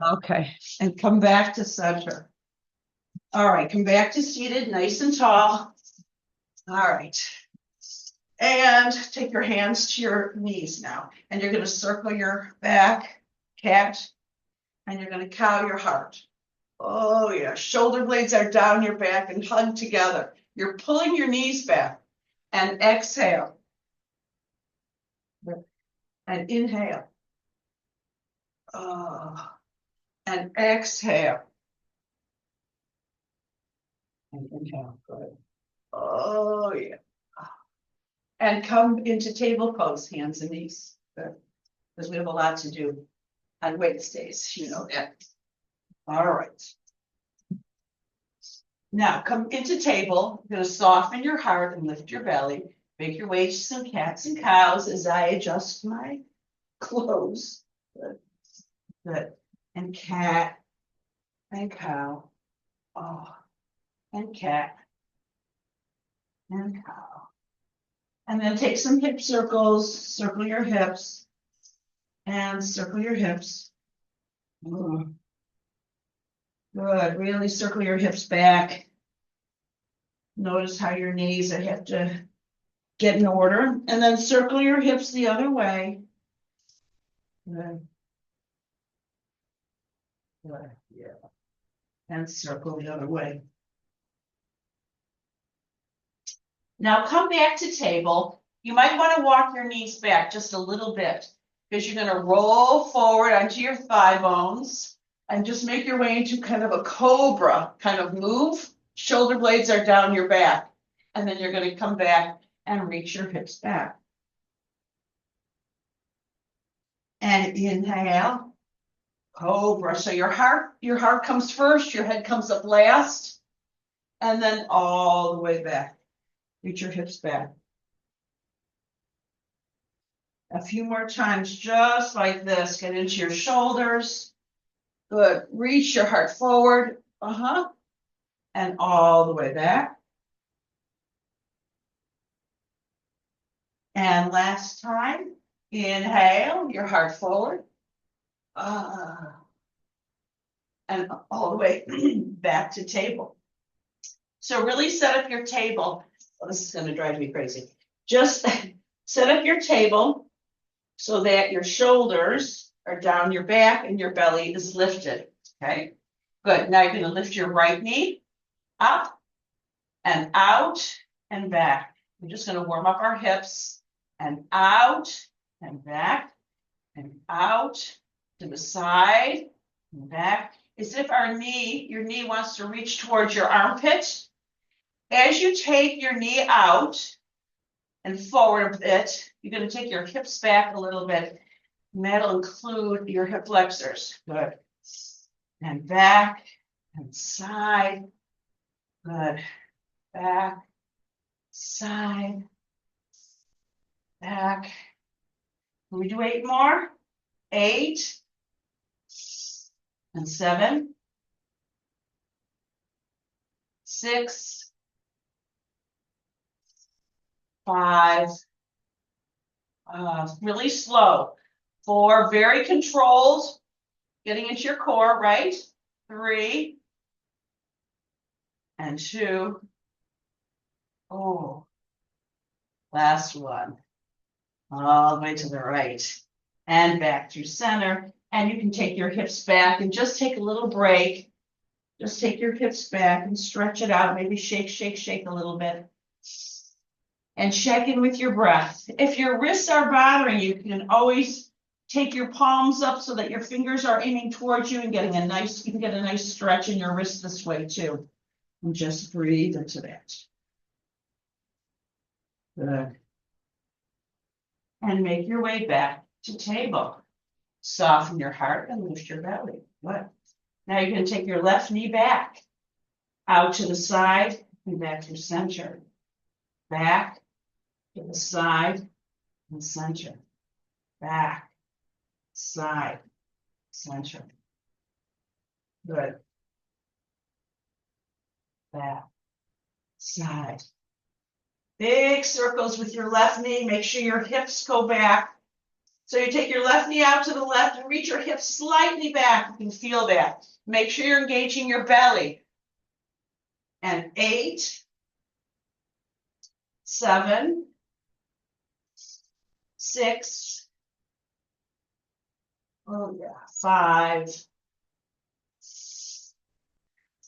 Okay, and come back to center. All right, come back to seated, nice and tall. All right. And take your hands to your knees now, and you're going to circle your back, cat, and you're going to cow your heart. Oh, yeah. Shoulder blades are down your back and hugged together. You're pulling your knees back, and exhale. And inhale. And exhale. And inhale. Good. Oh, yeah. And come into table pose, hands and knees. Good. Because we have a lot to do on Wednesdays, you know that. All right. Now come into table. You're going to soften your heart and lift your belly. Make your way to some cats and cows as I adjust my clothes. Good. Good. And cat and cow. Oh, and cat and cow. And then take some hip circles. Circle your hips. And circle your hips. Good. Really circle your hips back. Notice how your knees have to get in order. And then circle your hips the other way. Good. Good. Yeah. And circle the other way. Now come back to table. You might want to walk your knees back just a little bit because you're going to roll forward onto your thigh bones and just make your way into kind of a cobra kind of move. Shoulder blades are down your back. And then you're going to come back and reach your hips back. And inhale, cobra. So your heart comes first, your head comes up last, and then all the way back. Reach your hips back. A few more times, just like this. Get into your shoulders. Good. Reach your heart forward. And all the way back. And last time, inhale, your heart forward. And all the way back to table. So really set up your table. Oh, this is going to drive me crazy. Just set up your table so that your shoulders are down your back and your belly is lifted. Okay, good. Now you're going to lift your right knee up and out and back. We're just going to warm up our hips and out and back and out to the side and back. As if your knee wants to reach towards your armpit. As you take your knee out and forward a bit, you're going to take your hips back a little bit. And that'll include your hip flexors. Good. And back and side. Good. Back, side, back. Can we do 8 more? 8 and 7, 6, 5, really slow. 4, very controlled, getting into your core, right? 3 and 2. Oh, last one. All the way to the right and back to center. And you can take your hips back and just take a little break. Just take your hips back and stretch it out. Maybe shake, shake, shake a little bit. And check in with your breath. If your wrists are bothering you, you can always take your palms up so that your fingers are aiming towards you and you can get a nice stretch in your wrist this way too. And just breathe into that. Good. And make your way back to table. Soften your heart and lift your belly. Good. Now you're going to take your left knee back, out to the side and back to center. Back to the side and center. Back, side, center. Good. Back, side. Big circles with your left knee. Make sure your hips go back. So you take your left knee out to the left and reach your hips slightly back. You can feel that. Make sure you're engaging your belly. And 8, 7, 6, oh yeah, 5,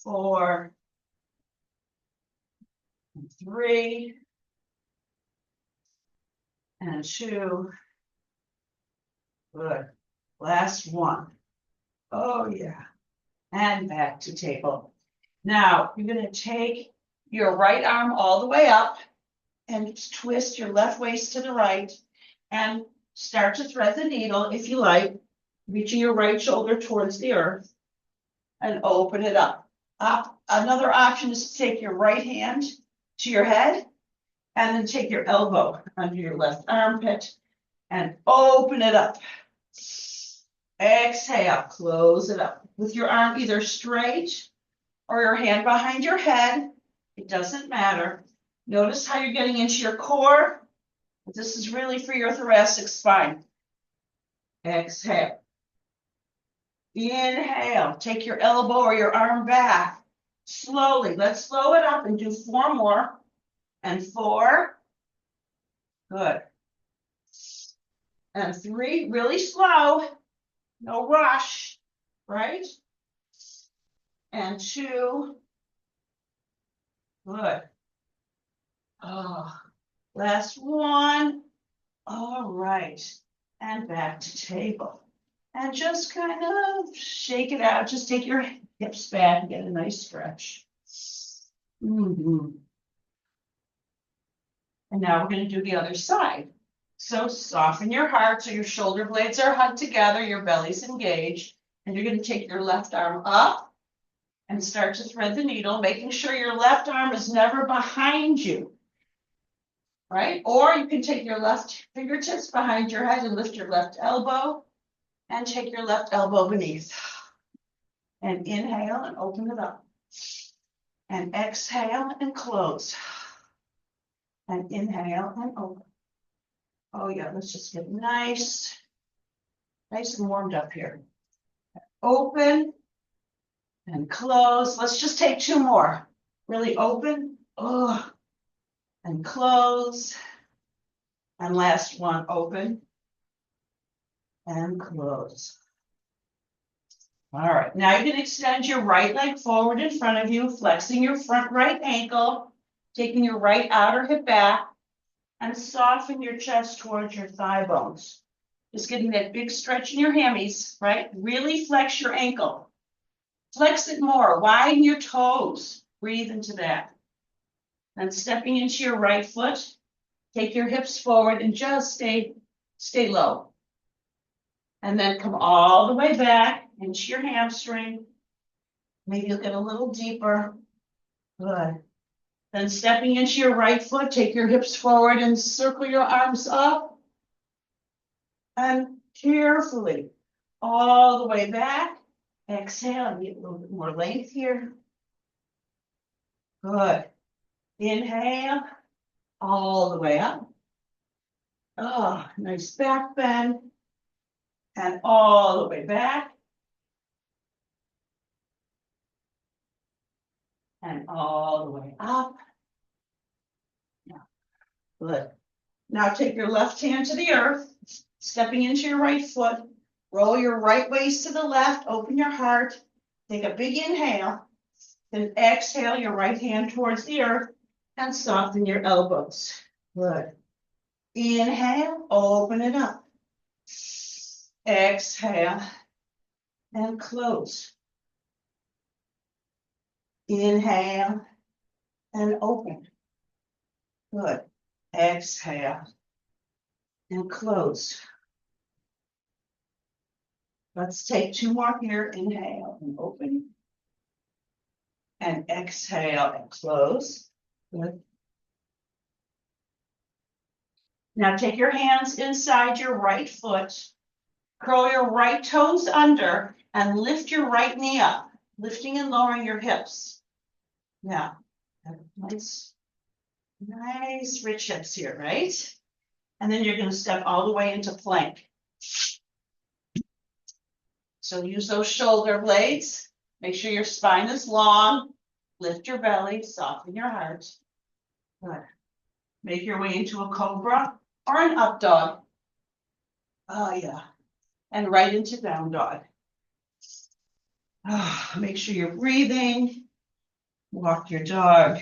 4, 3, and 2. Good. Last one. Oh yeah. And back to table. Now you're going to take your right arm all the way up and twist your left waist to the right and start to thread the needle if you like, reaching your right shoulder towards the earth and open it up. Another option is to take your right hand to your head and then take your elbow under your left armpit and open it up. Exhale, close it up with your arm either straight or your hand behind your head. It doesn't matter. Notice how you're getting into your core. This is really for your thoracic spine. Exhale. Inhale. Take your elbow or your arm back. Slowly. Let's slow it up and do 4 more. And 4. Good. And 3. Really slow. No rush. Right? And 2. Good. Oh, last one. All right. And back to table. And just kind of shake it out. Just take your hips back and get a nice stretch. And now we're going to do the other side. So soften your heart so your shoulder blades are hugged together, your belly's engaged, and you're going to take your left arm up and start to thread the needle, making sure your left arm is never behind you. Right? Or you can take your left fingertips behind your head and lift your left elbow and take your left elbow beneath. And inhale and open it up. And exhale and close. And inhale and open. Oh yeah, let's just get nice and warmed up here. Open and close. Let's just take 2 more. Really open. Oh. And close. And last one, open and close. All right, now you can extend your right leg forward in front of you, flexing your front right ankle, taking your right outer hip back, and soften your chest towards your thigh bones. Just getting that big stretch in your hammies, right? Really flex your ankle. Flex it more, widen your toes. Breathe into that. And stepping into your right foot, take your hips forward and just stay low. And then come all the way back into your hamstring. Maybe you'll get a little deeper. Good. Then stepping into your right foot, take your hips forward and circle your arms up. And carefully, all the way back. Exhale and get a little bit more length here. Good. Inhale, all the way up. Oh, nice back bend. And all the way back. And all the way up. Yeah. Good. Now take your left hand to the earth, stepping into your right foot. Roll your right waist to the left, open your heart. Take a big inhale. Then exhale your right hand towards the earth and soften your elbows. Good. Inhale, open it up. Exhale and close. Inhale and open. Good. Exhale and close. Let's take 2 more here. Inhale and open. And exhale and close. Good. Now take your hands inside your right foot. Curl your right toes under and lift your right knee up, lifting and lowering your hips. Now, nice rich hips here, right? And then you're going to step all the way into plank. So use those shoulder blades. Make sure your spine is long. Lift your belly, soften your heart. Good. Make your way into a cobra or an up dog. Oh, yeah. And right into down dog. Make sure you're breathing. Walk your dog.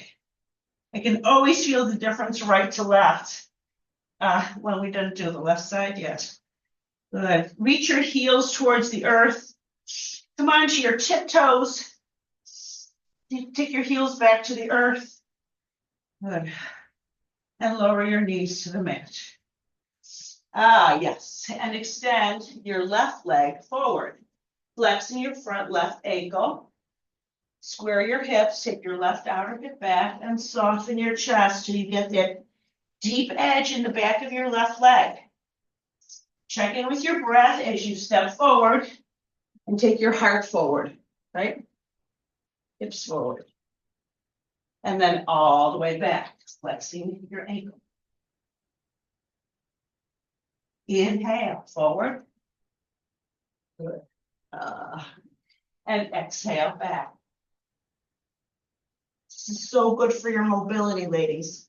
I can always feel the difference right to left. Well, we didn't do the left side yet. Good. Reach your heels towards the earth. Come on to your tiptoes. Take your heels back to the earth. Good. And lower your knees to the mat. Yes. And extend your left leg forward. Flexing your front left ankle. Square your hips, take your left outer hip back and soften your chest till you get that deep edge in the back of your left leg. Check in with your breath as you step forward and take your heart forward, right? Hips forward. And then all the way back, flexing your ankle. Inhale, forward. Good. And exhale back. This is so good for your mobility, ladies.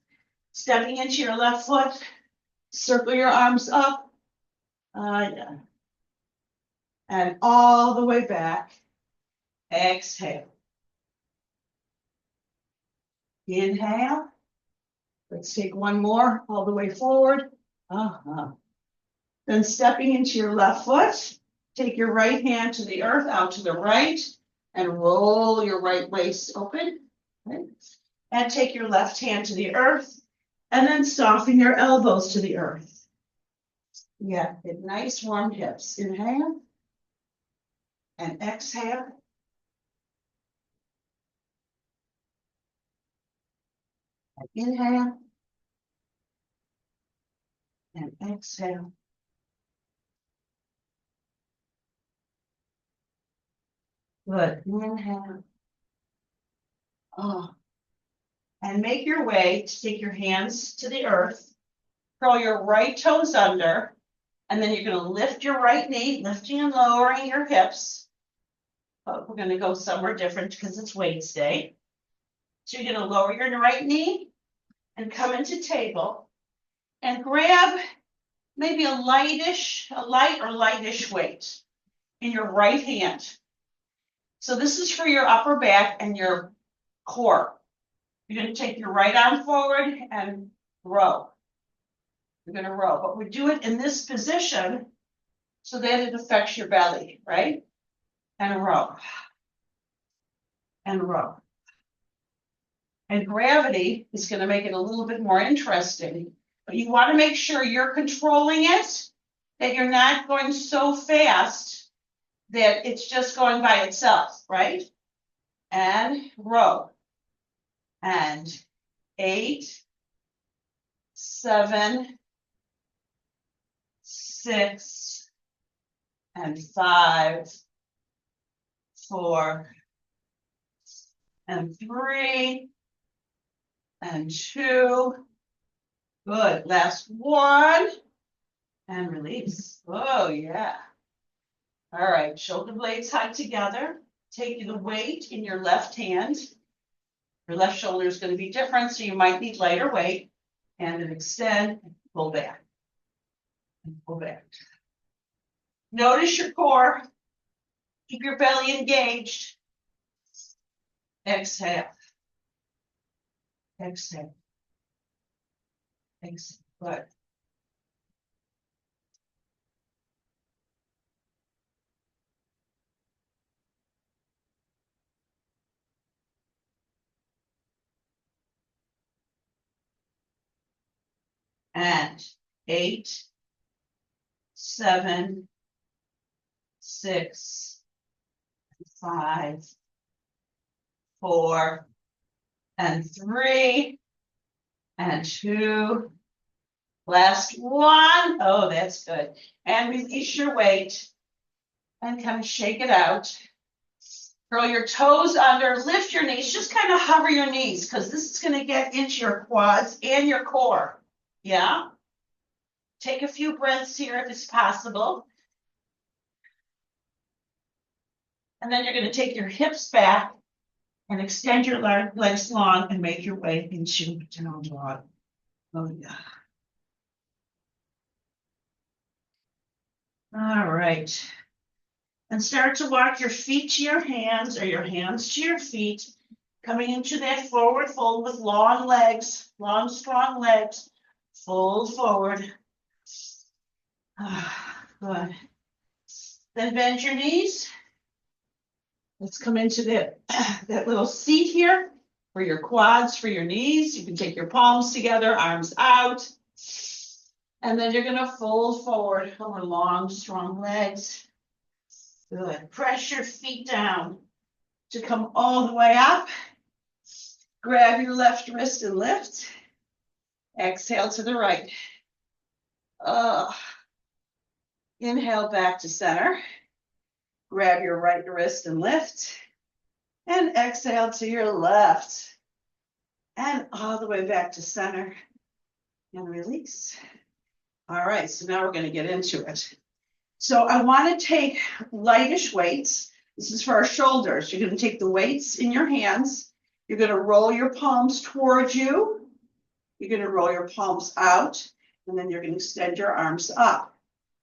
Stepping into your left foot, circle your arms up. Yeah. And all the way back. Exhale. Inhale. Let's take one more all the way forward. Then stepping into your left foot, take your right hand to the earth, out to the right, and roll your right waist open. Right? And take your left hand to the earth, and then soften your elbows to the earth. Yeah, get nice warm hips. Inhale. And exhale. And inhale. And exhale. Good. Inhale. And make your way to take your hands to the earth. Curl your right toes under. And then you're going to lift your right knee, lifting and lowering your hips. But we're going to go somewhere different because it's weights day. So you're going to lower your right knee and come into table. And grab maybe a light or lightish weight in your right hand. So this is for your upper back and your core. You're going to take your right arm forward and row. You're going to row, but we do it in this position so that it affects your belly, right? And row. And row. And gravity is going to make it a little bit more interesting. But you want to make sure you're controlling it, that you're not going so fast that it's just going by itself, right? And row. And 8, 7, 6, and 5, 4, and 3, and 2. Good. Last one. And release. Oh, yeah. All right. Shoulder blades hug together. Take the weight in your left hand. Your left shoulder is going to be different, so you might need lighter weight. And then extend and pull back. And pull back. Notice your core. Keep your belly engaged. Exhale. Exhale. Exhale. Good. And 8, 7, 6, 5, 4, and 3, and 2. Last one. Oh, that's good. And release your weight and kind of shake it out. Curl your toes under, lift your knees, just kind of hover your knees because this is going to get into your quads and your core. Yeah. Take a few breaths here if it's possible. And then you're going to take your hips back and extend your legs long and make your way into down dog. Oh, yeah. All right. And start to walk your feet to your hands or your hands to your feet, coming into that forward fold with long legs, long, strong legs. Fold forward. Good. Then bend your knees. Let's come into that little seat here for your quads, for your knees. You can take your palms together, arms out. And then you're going to fold forward over long, strong legs. Good. Press your feet down to come all the way up. Grab your left wrist and lift. Exhale to the right. Inhale back to center. Grab your right wrist and lift. And exhale to your left. And all the way back to center. And release. All right, so now we're going to get into it. So I want to take lightish weights. This is for our shoulders. You're going to take the weights in your hands. You're going to roll your palms towards you. You're going to roll your palms out. And then you're going to extend your arms up.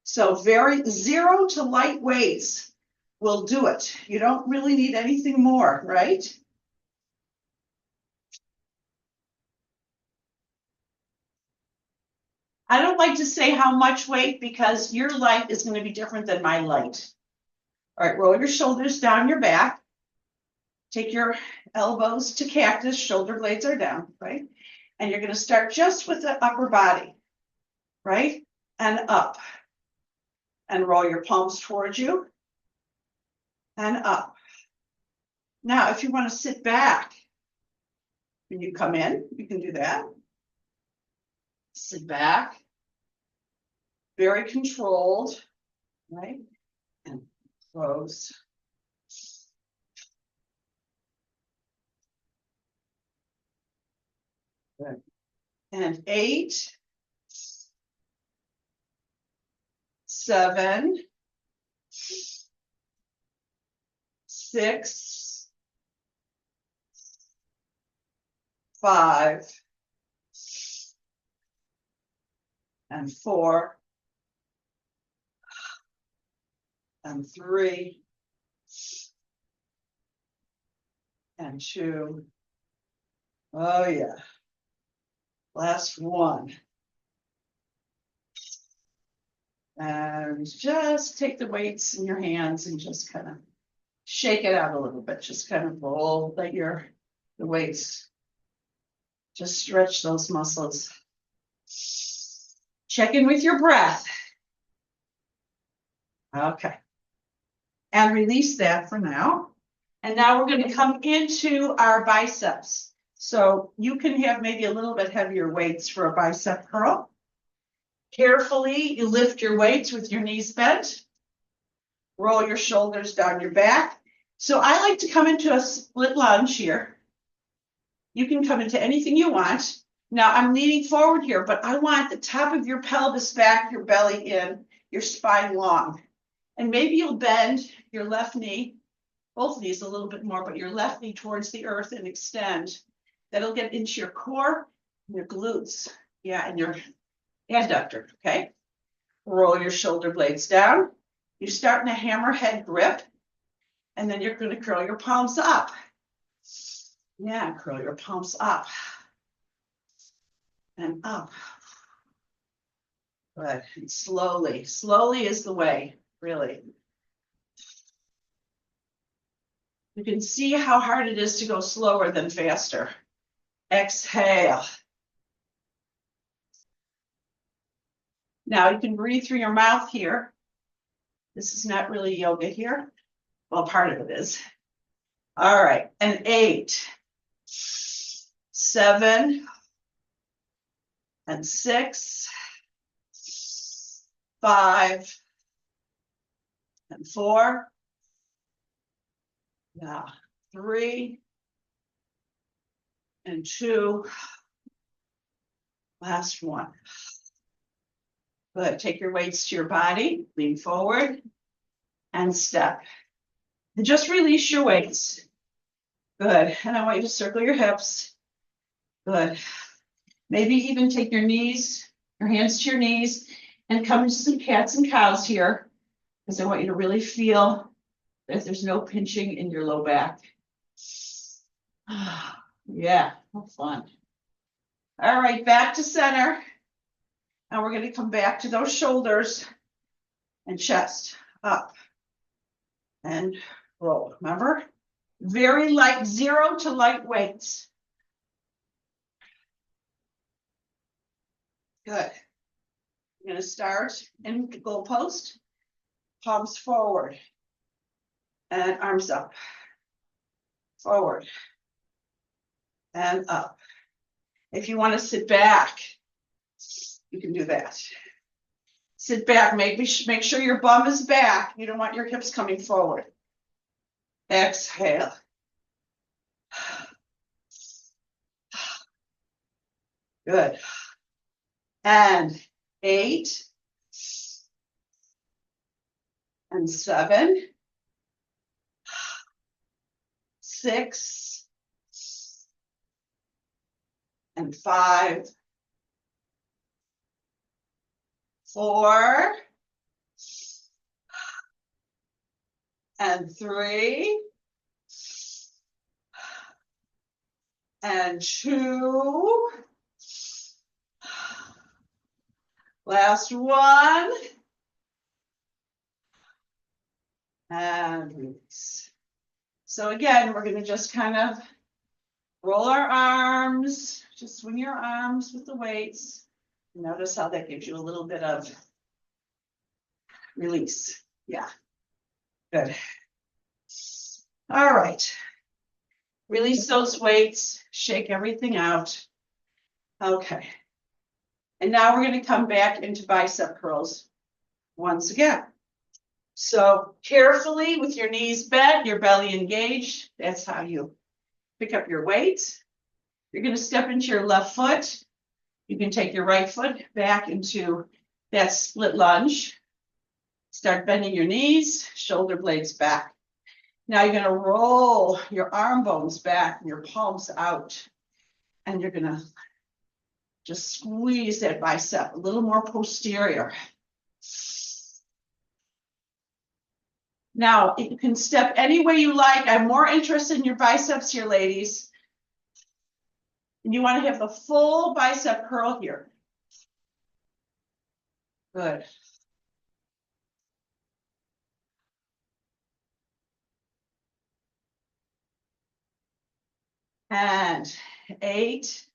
So very 0 to light weights will do it. You don't really need anything more, right? I don't like to say how much weight because your light is going to be different than my light. All right, roll your shoulders down your back. Take your elbows to cactus, shoulder blades are down, right? And you're going to start just with the upper body, right? And up. And roll your palms towards you. And up. Now, if you want to sit back, when you come in, you can do that. Sit back. Very controlled, right? And close. Good. And 8, 7, 6, 5, and 4, and 3, and 2. Oh, yeah. Last one. And just take the weights in your hands and just kind of shake it out a little bit. Just kind of roll, let the weights just stretch those muscles. Check in with your breath. Okay. And release that for now. And now we're going to come into our biceps. So you can have maybe a little bit heavier weights for a bicep curl. Carefully, you lift your weights with your knees bent. Roll your shoulders down your back. So I like to come into a split lunge here. You can come into anything you want. Now I'm leaning forward here, but I want the top of your pelvis back, your belly in, your spine long. And maybe you'll bend your left knee, both knees a little bit more, but your left knee towards the earth and extend. That'll get into your core, your glutes, and your adductor, okay? Roll your shoulder blades down. You start in a hammerhead grip, and then you're going to curl your palms up. Yeah, curl your palms up and up. Good. And slowly, slowly is the way, really. You can see how hard it is to go slower than faster. Exhale. Now you can breathe through your mouth here. This is not really yoga here. Well, part of it is. All right, and 8, 7, and 6, 5, and 4. Now 3, and 2. Last one. Good. Take your weights to your body, lean forward and step. And just release your weights. Good. And I want you to circle your hips. Good. Maybe even take your knees, your hands to your knees, and come into some cats and cows here, because I want you to really feel that there's no pinching in your low back. Yeah, have fun. All right, back to center. And we're going to come back to those shoulders and chest up and roll. Remember? Very light, 0 to light weights. Good. I'm going to start in goal post, palms forward and arms up, forward and up. If you want to sit back, you can do that. Sit back, make sure your bum is back. You don't want your hips coming forward. Exhale. Good. And 8 and 7, 6 and 5, 4 and 3 and 2. Last one. And release. So again, we're going to just kind of roll our arms, just swing your arms with the weights. Notice how that gives you a little bit of release. Yeah, good. All right. Release those weights, shake everything out. Okay. And now we're going to come back into bicep curls once again. So carefully with your knees bent, your belly engaged. That's how you pick up your weights. You're going to step into your left foot. You can take your right foot back into that split lunge. Start bending your knees, shoulder blades back. Now you're going to roll your arm bones back and your palms out. And you're going to just squeeze that bicep a little more posterior. Now, you can step any way you like. I'm more interested in your biceps here, ladies. And you want to have the full bicep curl here. Good. And 8,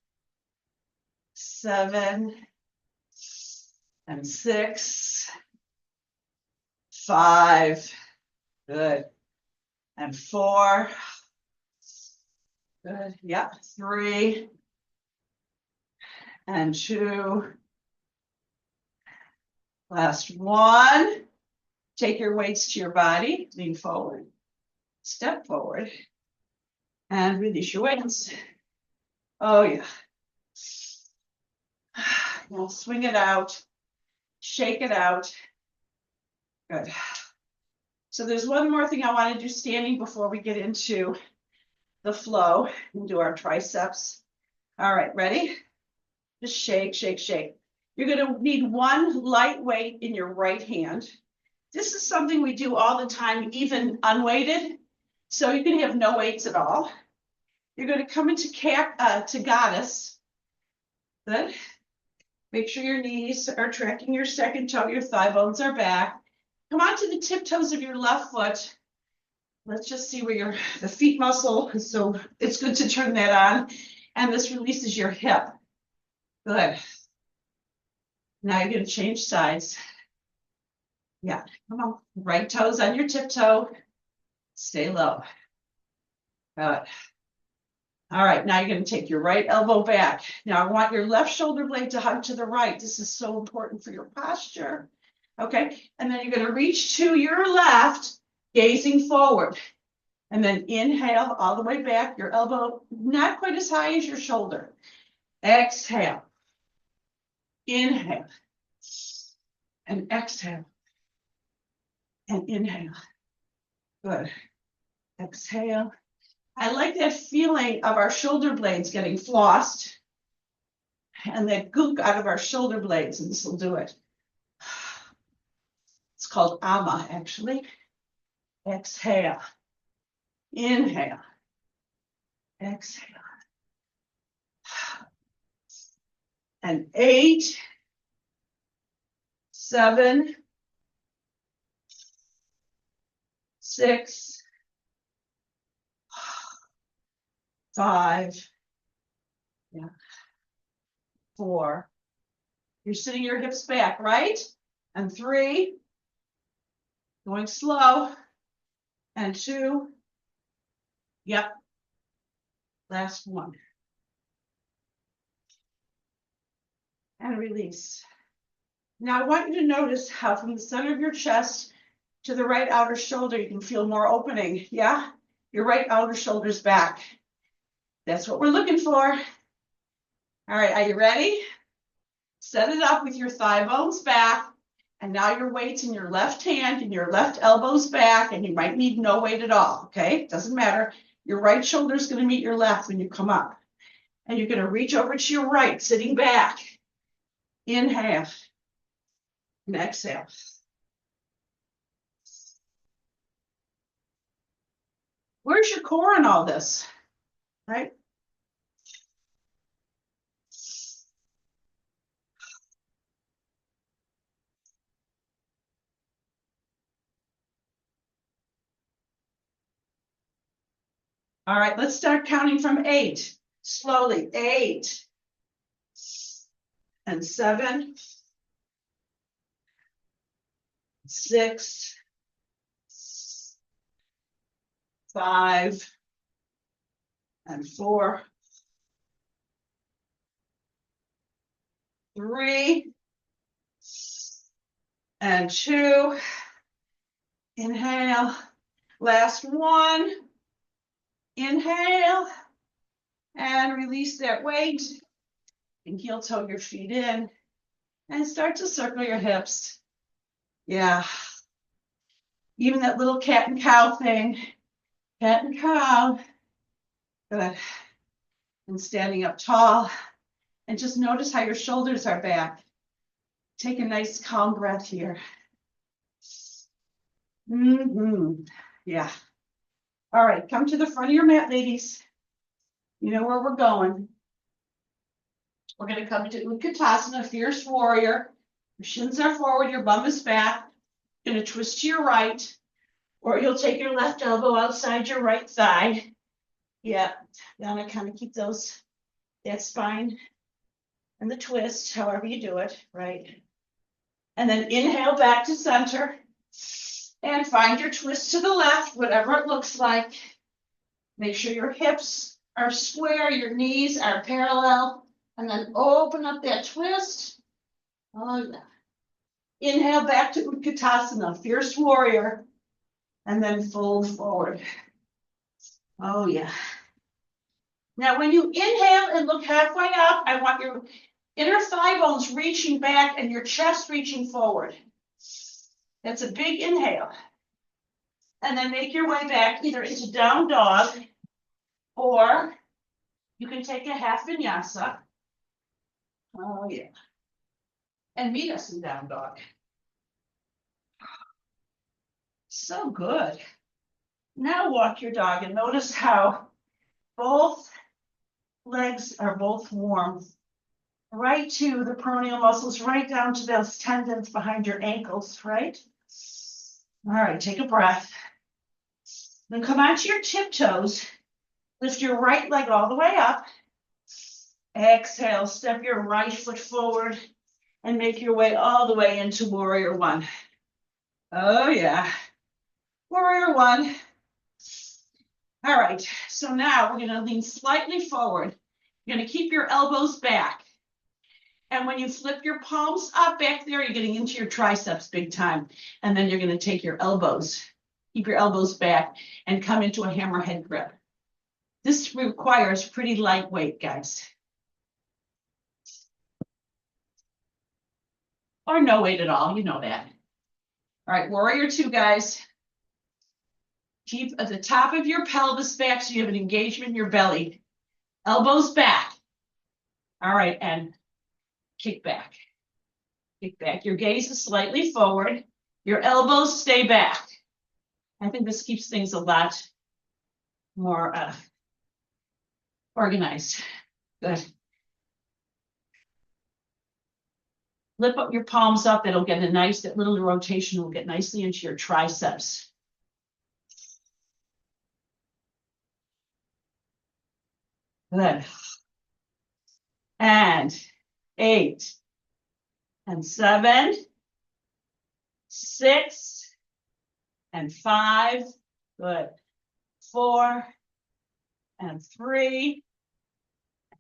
7, and 6, 5, good, and 4, good, yep, 3, and 2, last one. Take your weights to your body, lean forward, step forward, and release your weights. Oh yeah. Now swing it out, shake it out. Good. So there's one more thing I want to do standing before we get into the flow and do our triceps. All right, ready? Just shake, shake, shake. You're going to need one light weight in your right hand. This is something we do all the time, even unweighted. So you can have no weights at all. You're going to come into to goddess. Good. Make sure your knees are tracking your second toe, your thigh bones are back. Come onto the tiptoes of your left foot. Let's just see where the feet muscle, so it's good to turn that on. And this releases your hip. Good. Now you're going to change sides. Yeah, come on. Right toes on your tiptoe. Stay low. Good. All right, now you're going to take your right elbow back. Now I want your left shoulder blade to hug to the right. This is so important for your posture. Okay, and then you're going to reach to your left, gazing forward. And then inhale all the way back, your elbow not quite as high as your shoulder. Exhale. Inhale. and exhale. And inhale. Good. Exhale. I like that feeling of our shoulder blades getting flossed and that gook out of our shoulder blades, and this will do it. It's called AMA, actually. Exhale. Inhale. Exhale. And 8, 7, 6, 5, 4. You're sitting your hips back, right? And 3, going slow. And 2, yep. Last 1. And release. Now I want you to notice how from the center of your chest to the right outer shoulder, you can feel more opening. Yeah? Your right outer shoulder's back. That's what we're looking for. All right, are you ready? Set it up with your thigh bones back. And now your weight's in your left hand and your left elbow's back, and you might need no weight at all, okay? Doesn't matter. Your right shoulder's gonna meet your left when you come up. And you're gonna reach over to your right, sitting back. Inhale. And exhale. Where's your core in all this, right? All right, let's start counting from 8. Slowly, 8. And 7. 6. 5. And 4. 3. And 2. Inhale. Last 1. Inhale. And release that weight. And heel toe your feet in. And start to circle your hips. Yeah. Even that little cat and cow thing. Cat and cow. Good. And standing up tall. And just notice how your shoulders are back. Take a nice calm breath here. Yeah. All right, come to the front of your mat, ladies. You know where we're going. We're going to come to Utkatasana, Fierce Warrior. Your shins are forward, your bum is back. You're going to twist to your right, or you'll take your left elbow outside your right thigh. Yeah, you want to kind of keep that spine and the twist, however you do it, right? And then inhale back to center. And find your twist to the left, whatever it looks like. Make sure your hips are square, your knees are parallel, and then open up that twist. Oh, yeah. Inhale back to Utkatasana, Fierce Warrior, and then fold forward. Oh, yeah. Now, when you inhale and look halfway up, I want your inner thigh bones reaching back and your chest reaching forward. That's a big inhale. And then make your way back either into down dog, or you can take a half vinyasa. Oh, yeah. And meet us in down dog. So good. Now walk your dog and notice how both legs are both warm. Right to the peroneal muscles, right down to those tendons behind your ankles, right? All right, take a breath. Then come onto your tiptoes. Lift your right leg all the way up. Exhale, step your right foot forward and make your way all the way into Warrior One. Oh, yeah. Warrior One. All right, so now we're going to lean slightly forward. You're going to keep your elbows back. And when you flip your palms up back there, you're getting into your triceps big time. And then you're going to take your elbows, keep your elbows back, and come into a hammerhead grip. This requires pretty lightweight, guys. or no weight at all, you know that. All right, warrior two, guys. Keep at the top of your pelvis back so you have an engagement in your belly. Elbows back. All right, and kick back. Kick back. Your gaze is slightly forward. Your elbows stay back. I think this keeps things a lot more organized. Good. Lift up your palms up. That'll get a nice, that little rotation will get nicely into your triceps. Good. And 8 and 7, 6 and 5. Good. 4 and 3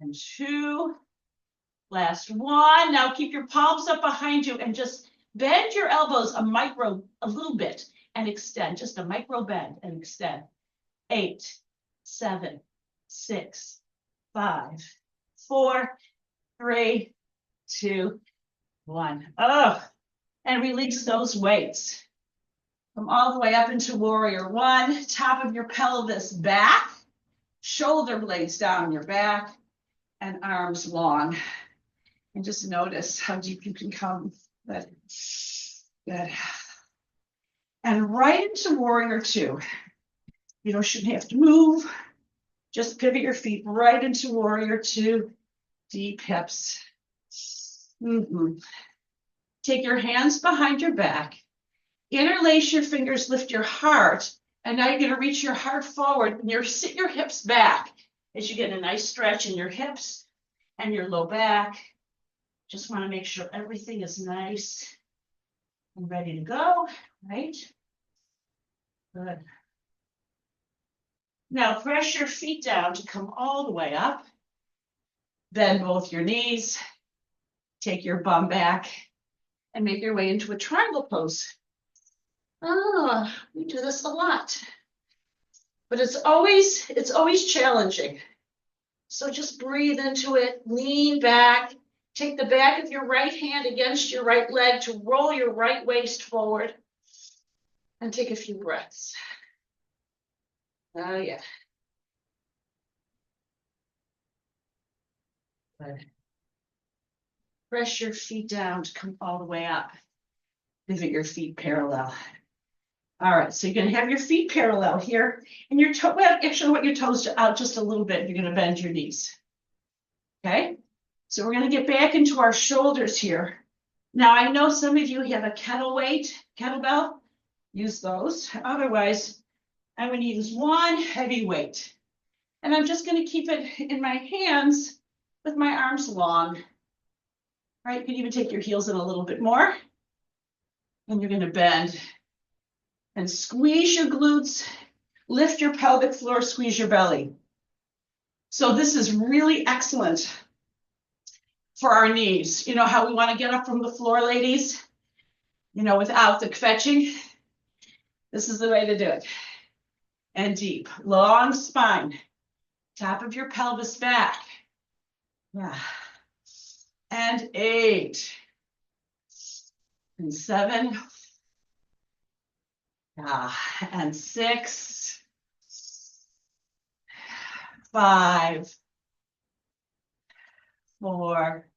and 2. Last one. Now keep your palms up behind you and just bend your elbows a little bit and extend. Just a micro bend and extend. 8, 7, 6, 5, 4, 3, 2, 1. Oh, and release those weights. Come all the way up into warrior one. Top of your pelvis back. Shoulder blades down your back and arms long. And just notice how deep you can come. Good. Good. And right into warrior two. You shouldn't have to move. Just pivot your feet right into warrior two. Deep hips. Take your hands behind your back. Interlace your fingers, lift your heart. And now you're going to reach your heart forward and sit your hips back as you get a nice stretch in your hips and your low back. Just want to make sure everything is nice and ready to go, right? Good. Now press your feet down to come all the way up. Bend both your knees. Take your bum back and make your way into a triangle pose. Oh, we do this a lot. But it's always challenging. So just breathe into it, lean back. Take the back of your right hand against your right leg to roll your right waist forward. And take a few breaths. Oh, yeah. Good. Press your feet down to come all the way up. Pivot your feet parallel. All right, so you're going to have your feet parallel here. And your toe, well, actually, want your toes out just a little bit. You're going to bend your knees. Okay? So we're going to get back into our shoulders here. Now, I know some of you have a kettlebell. Use those. Otherwise, I'm going to use one heavy weight. And I'm just going to keep it in my hands with my arms long. Right? You can even take your heels in a little bit more. And you're going to bend. And squeeze your glutes. Lift your pelvic floor. Squeeze your belly. So this is really excellent for our knees. You know how we want to get up from the floor, ladies? Without the kvetching. This is the way to do it. And deep. Long spine. Top of your pelvis back. Yeah. And 8. And 7. And 6. 5. 4.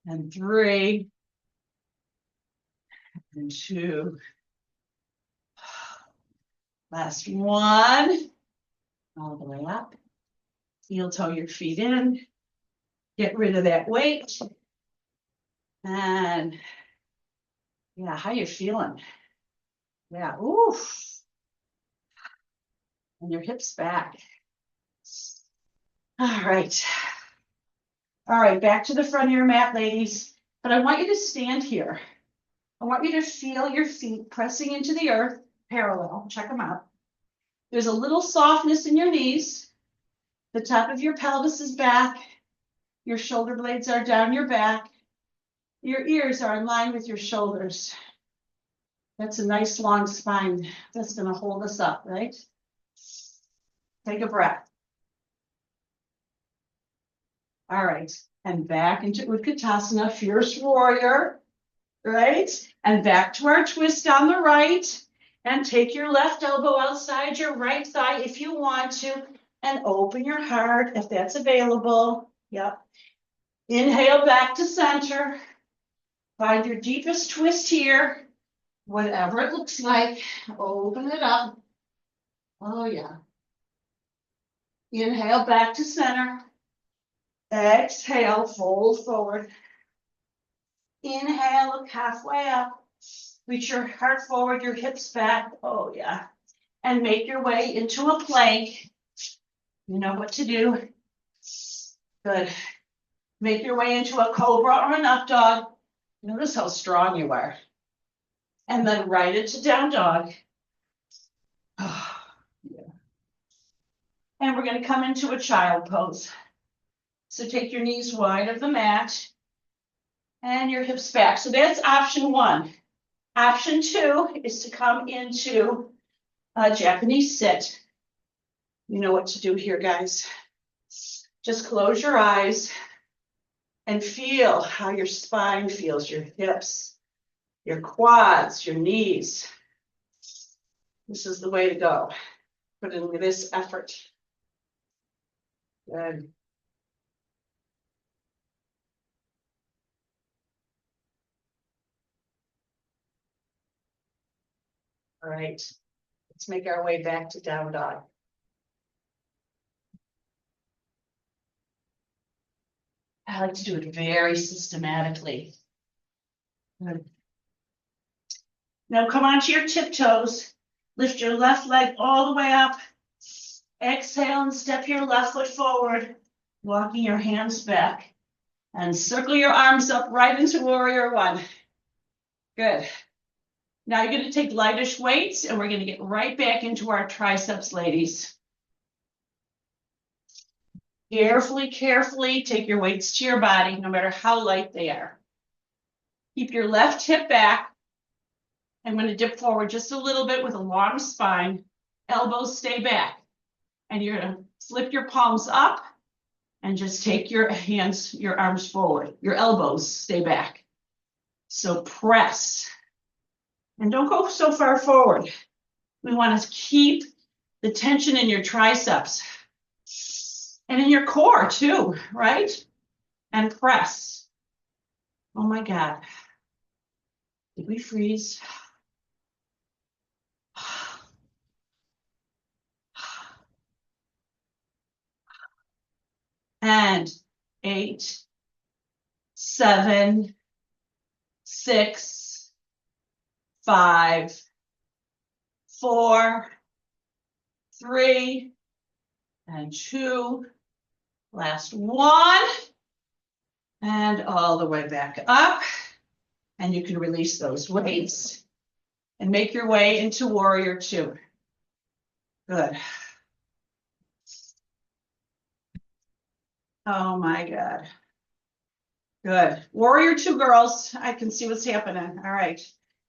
And 3. And 2. Last one. All the way up. Heel toe your feet in. Get rid of that weight. And yeah, how you feeling? Yeah, oof. And your hips back. All right. All right, back to the front of your mat, ladies. But I want you to stand here. I want you to feel your feet pressing into the earth, parallel. Check them out. There's a little softness in your knees. The top of your pelvis is back. Your shoulder blades are down your back. Your ears are in line with your shoulders. That's a nice long spine. That's going to hold us up, right? Take a breath. All right, and back into Utkatasana, fierce warrior, right? And back to our twist on the right. And take your left elbow outside your right thigh if you want to, and open your heart if that's available. Yep. Inhale back to center. Find your deepest twist here, whatever it looks like. Open it up. Oh, yeah. Inhale back to center. Exhale, fold forward. Inhale, look halfway up. Reach your heart forward, your hips back. Oh, yeah. And make your way into a plank. You know what to do. Good. Make your way into a cobra or an up dog. Notice how strong you are. And then right into down dog. Oh, yeah. And we're going to come into a child pose. So take your knees wide of the mat and your hips back. So that's option one. Option two is to come into a Japanese sit. You know what to do here, guys. Just close your eyes and feel how your spine feels, your hips, your quads, your knees. This is the way to go. Put in this effort. Good. All right. Let's make our way back to down dog. I like to do it very systematically. Good. Now come onto your tiptoes. Lift your left leg all the way up. Exhale and step your left foot forward, walking your hands back. And circle your arms up right into warrior one. Good. Now you're going to take lightish weights and we're going to get right back into our triceps, ladies. Carefully, carefully take your weights to your body, no matter how light they are. Keep your left hip back. I'm going to dip forward just a little bit with a long spine. Elbows stay back. And you're going to flip your palms up and just take your hands, your arms forward. Your elbows stay back. So press. And don't go so far forward. We want to keep the tension in your triceps and in your core too, right? And press. Oh my God. Did we freeze? And 8, 7, 6, 5, 4, 3, and 2. Last one. And all the way back up. And you can release those weights and make your way into warrior two. Good. Oh my God. Good. Warrior two, girls. I can see what's happening. All right.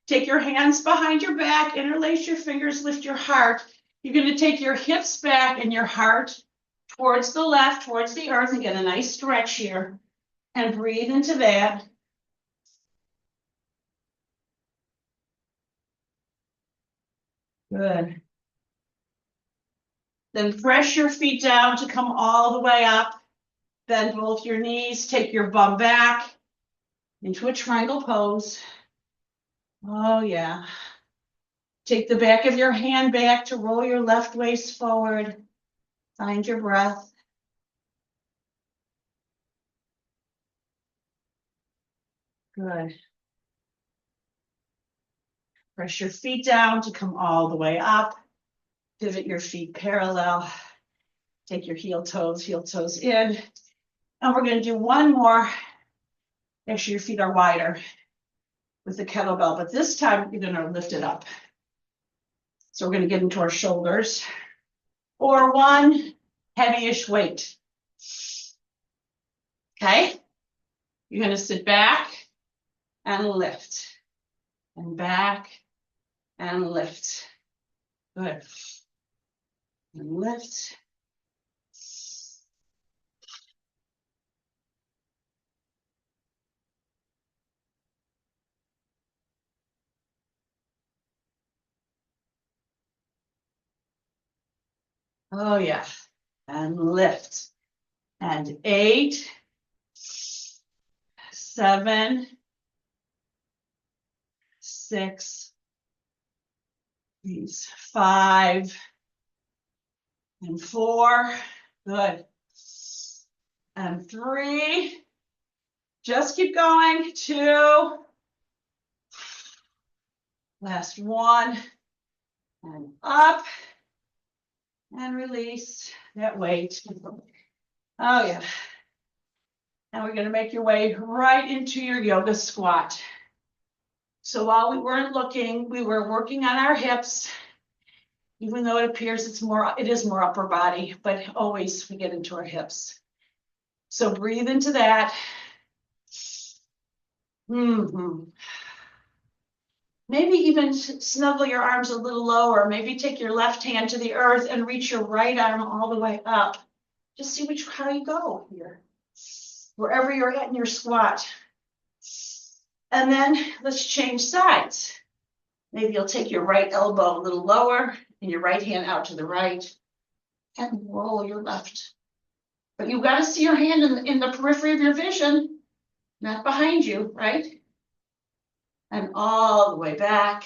Take your hands behind your back, interlace your fingers, lift your heart. You're going to take your hips back and your heart towards the left, towards the earth, and get a nice stretch here. And breathe into that. Good. Then press your feet down to come all the way up. Bend both your knees, take your bum back into a triangle pose. Oh, yeah. Take the back of your hand back to roll your left waist forward. Find your breath. Good. Press your feet down to come all the way up. Pivot your feet parallel. Take your heel toes in. And we're going to do one more. Make sure your feet are wider with the kettlebell, but this time you're going to lift it up. So we're going to get into our shoulders or one heavyish weight. Okay? You're going to sit back and lift and back and lift. Good. And lift. Oh, yeah. And lift. And 8, 7, 6, 5, and 4. Good. And 3. Just keep going. 2. Last 1. And up. And release that weight. Oh, yeah. And we're going to make your way right into your yoga squat. So while we weren't looking, we were working on our hips, even though it appears it is more upper body, but always we get into our hips. So breathe into that. Maybe even snuggle your arms a little lower. Maybe take your left hand to the earth and reach your right arm all the way up. Just see how you go here, wherever you're at in your squat. And then let's change sides. Maybe you'll take your right elbow a little lower and your right hand out to the right and roll your left. But you've got to see your hand in the periphery of your vision, not behind you, right? And all the way back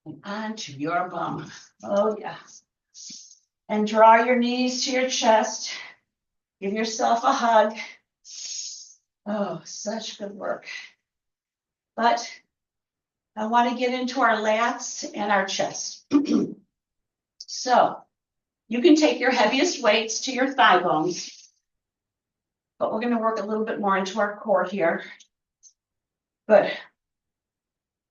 and onto your bum. Oh, yeah. And draw your knees to your chest. Give yourself a hug. Oh, such good work. But I want to get into our lats and our chest. So you can take your heaviest weights to your thigh bones, but we're going to work a little bit more into our core here. Good.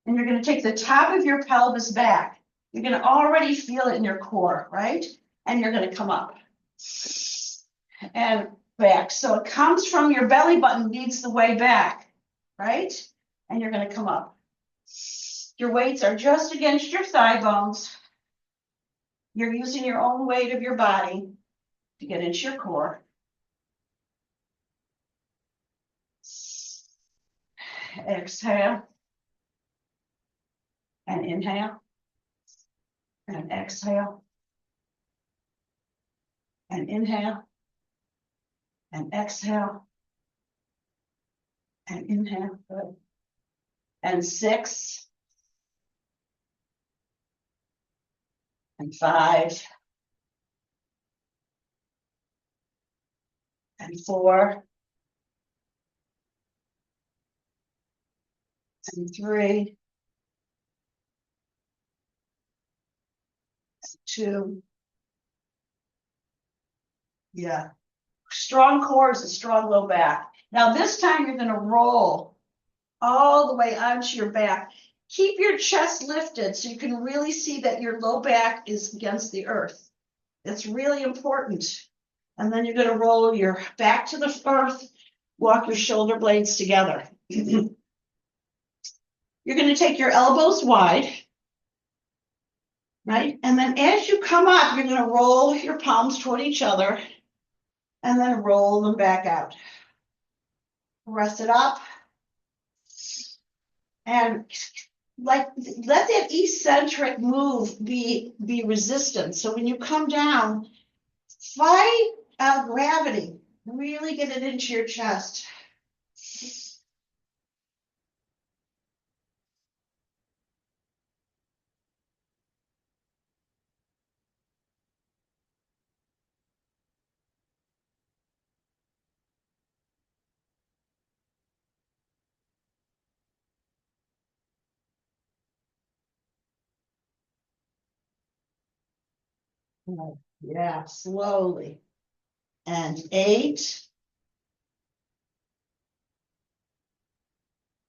And you're going to take the top of your pelvis back. You're going to already feel it in your core, right? And you're going to come up and back. So it comes from your belly button, leads the way back, right? And you're going to come up. Your weights are just against your thigh bones. You're using your own weight of your body to get into your core. Exhale. And inhale. And exhale. And inhale. And exhale. And inhale. Good. And 6. And 5. And 4. And 3. 2. Yeah. Strong core is a strong low back. Now this time you're going to roll all the way onto your back. Keep your chest lifted so you can really see that your low back is against the earth. It's really important. And then you're going to roll your back to the earth, walk your shoulder blades together. You're going to take your elbows wide, right? And then as you come up, you're going to roll your palms toward each other and then roll them back out. Rest it up. And let that eccentric move be resistant. So when you come down, fight gravity. Really get it into your chest. Yeah, slowly. And 8,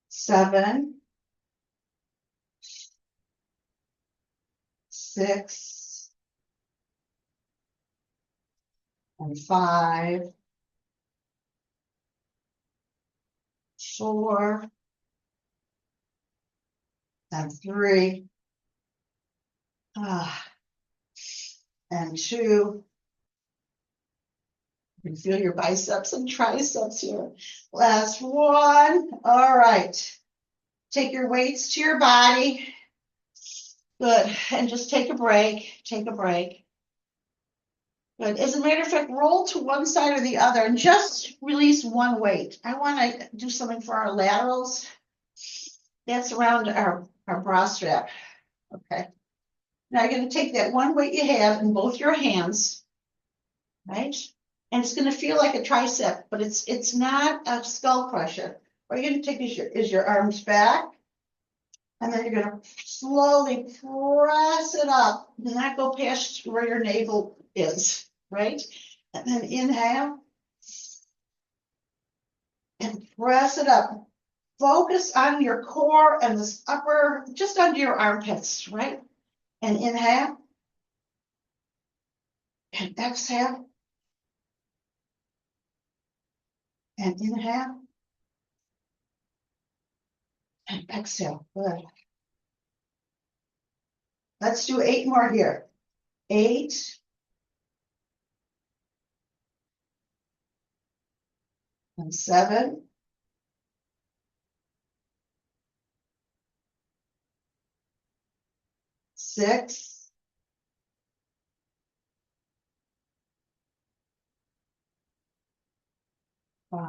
7, 6, and 5, 4, and 3, and 2. You can feel your biceps and triceps here. Last 1. All right. Take your weights to your body. Good. And just take a break. Take a break. Good. As a matter of fact, roll to one side or the other and just release one weight. I want to do something for our laterals. That's around our bra strap. Okay. Now you're going to take that one weight you have in both your hands, right? And it's going to feel like a tricep, but it's not a skull crusher. What you're going to take is your arms back, and then you're going to slowly press it up, not go past where your navel is, right? And then inhale and press it up. Focus on your core and this upper, just under your armpits, right? And inhale and exhale and inhale and exhale. Good. Let's do 8 more here. 8 and 7. 6. 5.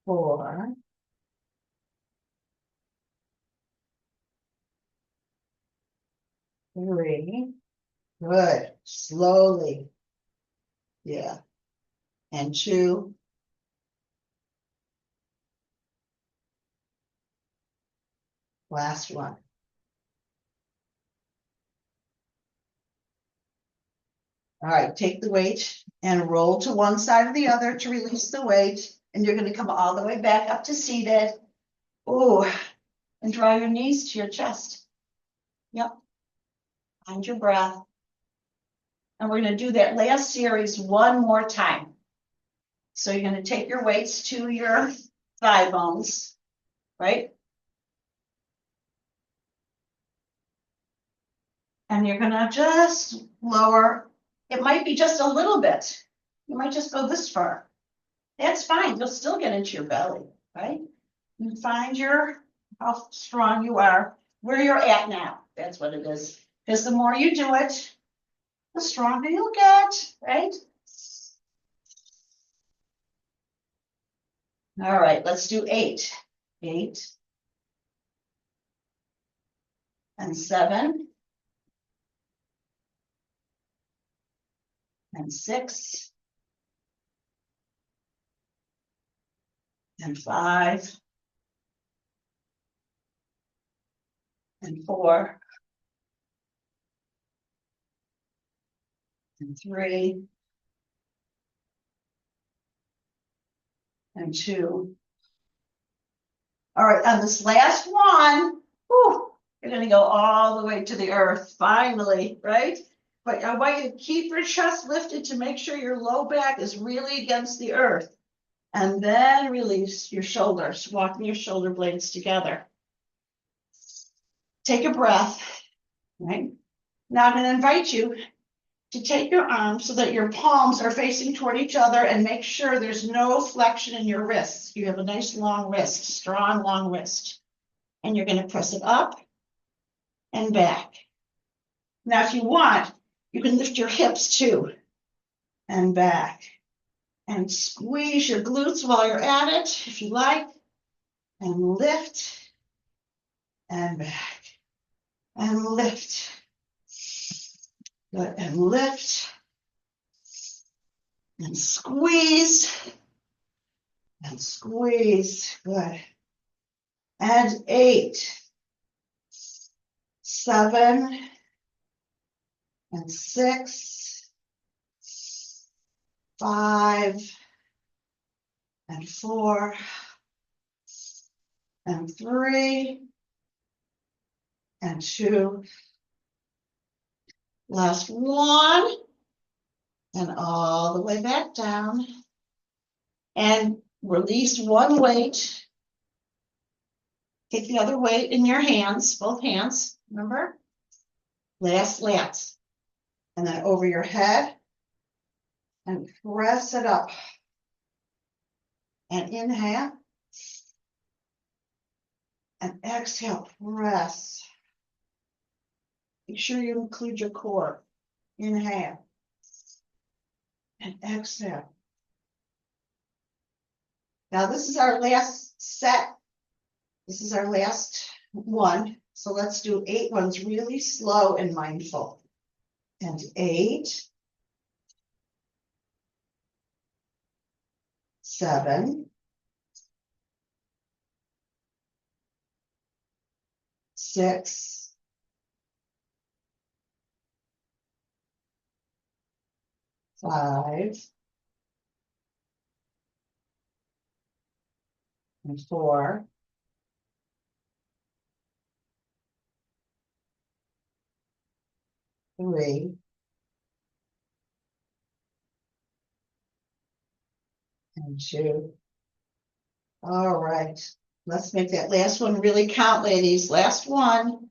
4. 3. Good. Slowly. Yeah. And 2. Last one. All right, take the weight and roll to one side or the other to release the weight. And you're going to come all the way back up to seated. Oh, and draw your knees to your chest. Yep. Find your breath. And we're going to do that last series one more time. So you're going to take your weights to your thigh bones, right? And you're going to just lower. It might be just a little bit. You might just go this far. That's fine. You'll still get into your belly, right? You find how strong you are, where you're at now. That's what it is. Because the more you do it, the stronger you'll get, right? All right, let's do 8. 8 and 7 and 6 and 5 and 4 and 3 and 2. All right, on this last one, whew, you're going to go all the way to the earth, finally, right? But I want you to keep your chest lifted to make sure your low back is really against the earth. And then release your shoulders, walking your shoulder blades together. Take a breath, right? Now I'm going to invite you to take your arms so that your palms are facing toward each other and make sure there's no flexion in your wrists. You have a nice long wrist, strong long wrist. And you're going to press it up and back. Now, if you want, you can lift your hips too and back. And squeeze your glutes while you're at it, if you like. And lift and back. And lift. Good. And lift. And squeeze. And squeeze. Good. And 8. 7. And 6. 5. And 4. And 3. And 2. Last one. And all the way back down. And release one weight. Take the other weight in your hands, both hands, remember? Last lats. And then over your head. And press it up. And inhale. And exhale, press. Make sure you include your core. Inhale. And exhale. Now this is our last set. This is our last one. So let's do 8 ones really slow and mindful. And 8, 7, 6, 5, and 4, 3, and 2. All right. Let's make that last one really count, ladies. Last one.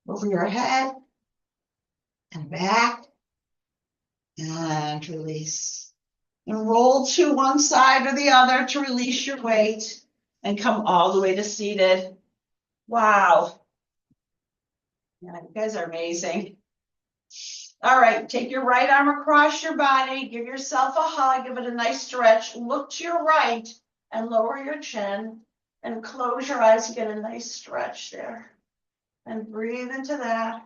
Over your head and back and release. And roll to one side or the other to release your weight and come all the way to seated. Wow. Yeah, you guys are amazing. All right, take your right arm across your body, give yourself a hug, give it a nice stretch. Look to your right and lower your chin and close your eyes and get a nice stretch there. And breathe into that.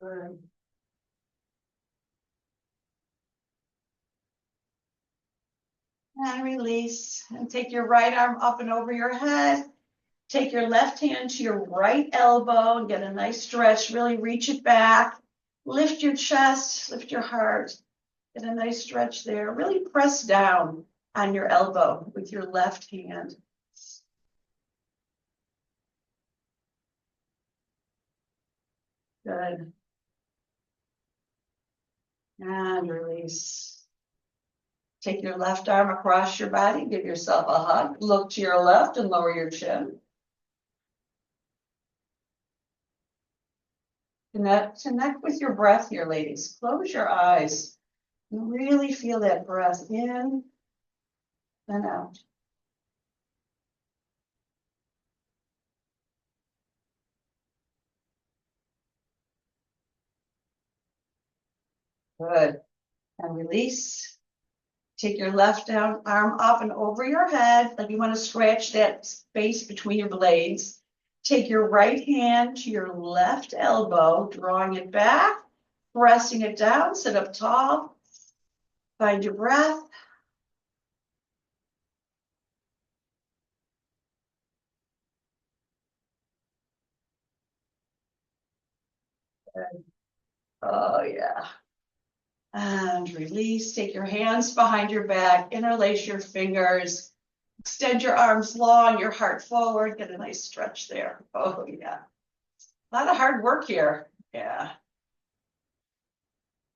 Good. And release. And take your right arm up and over your head. Take your left hand to your right elbow and get a nice stretch. Really reach it back. Lift your chest, lift your heart. Get a nice stretch there. Really press down on your elbow with your left hand. Good. And release. Take your left arm across your body. Give yourself a hug. Look to your left and lower your chin. Connect with your breath here, ladies. Close your eyes. Really feel that breath in and out. Good. And release. Take your left arm up and over your head, like you want to scratch that space between your blades. Take your right hand to your left elbow, drawing it back, pressing it down, sit up tall. Find your breath. Oh, yeah. And release. Take your hands behind your back, interlace your fingers, extend your arms long, your heart forward, get a nice stretch there. Oh, yeah. A lot of hard work here. Yeah.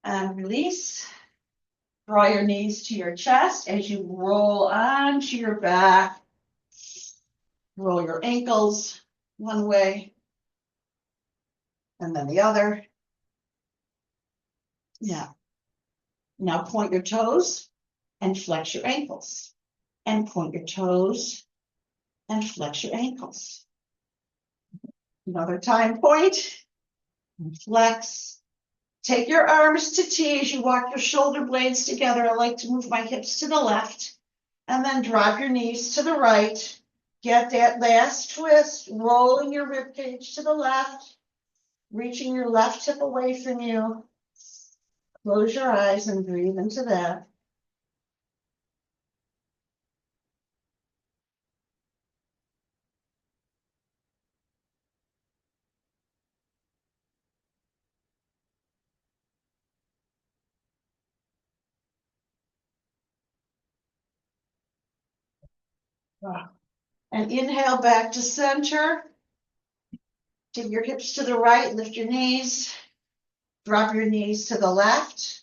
And release. Draw your knees to your chest as you roll onto your back. Roll your ankles one way and then the other. Yeah. Now point your toes and flex your ankles. And point your toes and flex your ankles. Another time, point and flex. Take your arms to T as you walk your shoulder blades together. I like to move my hips to the left and then drop your knees to the right. Get that last twist, rolling your rib cage to the left, reaching your left hip away from you. Close your eyes and breathe into that. And inhale back to center. Take your hips to the right, lift your knees, drop your knees to the left,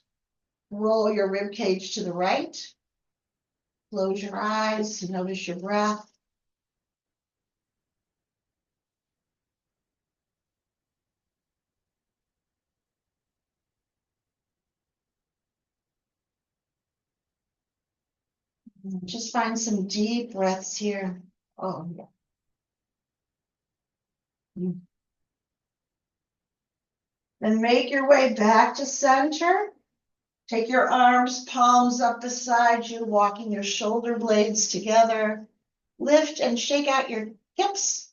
roll your rib cage to the right. Close your eyes, notice your breath. Just find some deep breaths here. Oh, yeah. Then make your way back to center. Take your arms, palms up beside you, walking your shoulder blades together. Lift and shake out your hips,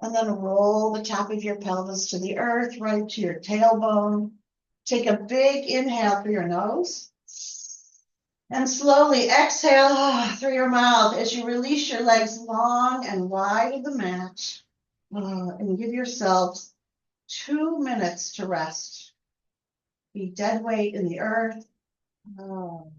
and then roll the top of your pelvis to the earth, right to your tailbone. Take a big inhale through your nose. And slowly exhale through your mouth as you release your legs long and wide of the mat. And give yourselves 2 minutes to rest. Be dead weight in the earth. Oh.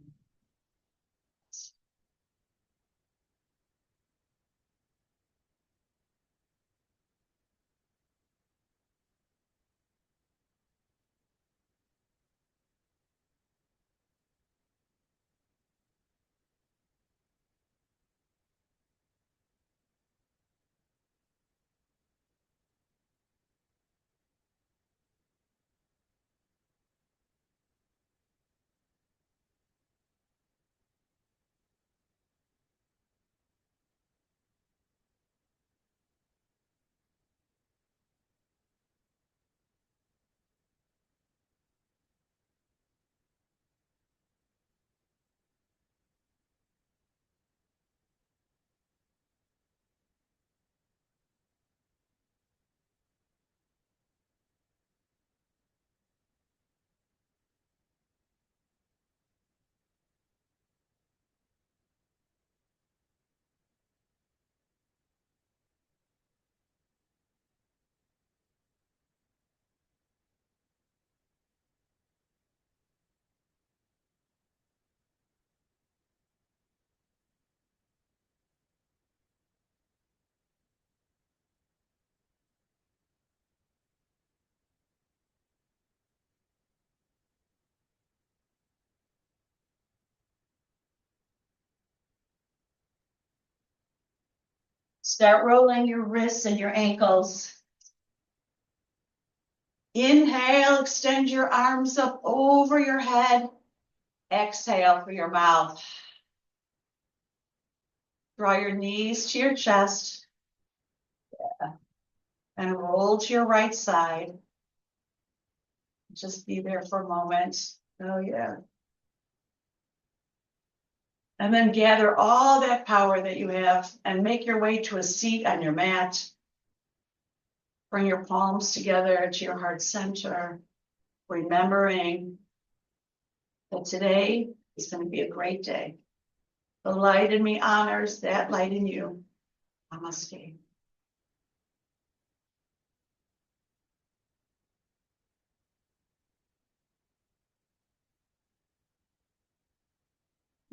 Start rolling your wrists and your ankles. Inhale, extend your arms up over your head. Exhale through your mouth. Draw your knees to your chest. Yeah. And roll to your right side. Just be there for a moment. Oh, yeah. And then gather all that power that you have and make your way to a seat on your mat. Bring your palms together to your heart center, remembering that today is going to be a great day. The light in me honors that light in you. Namaste.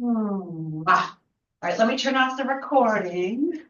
All right, let me turn off the recording.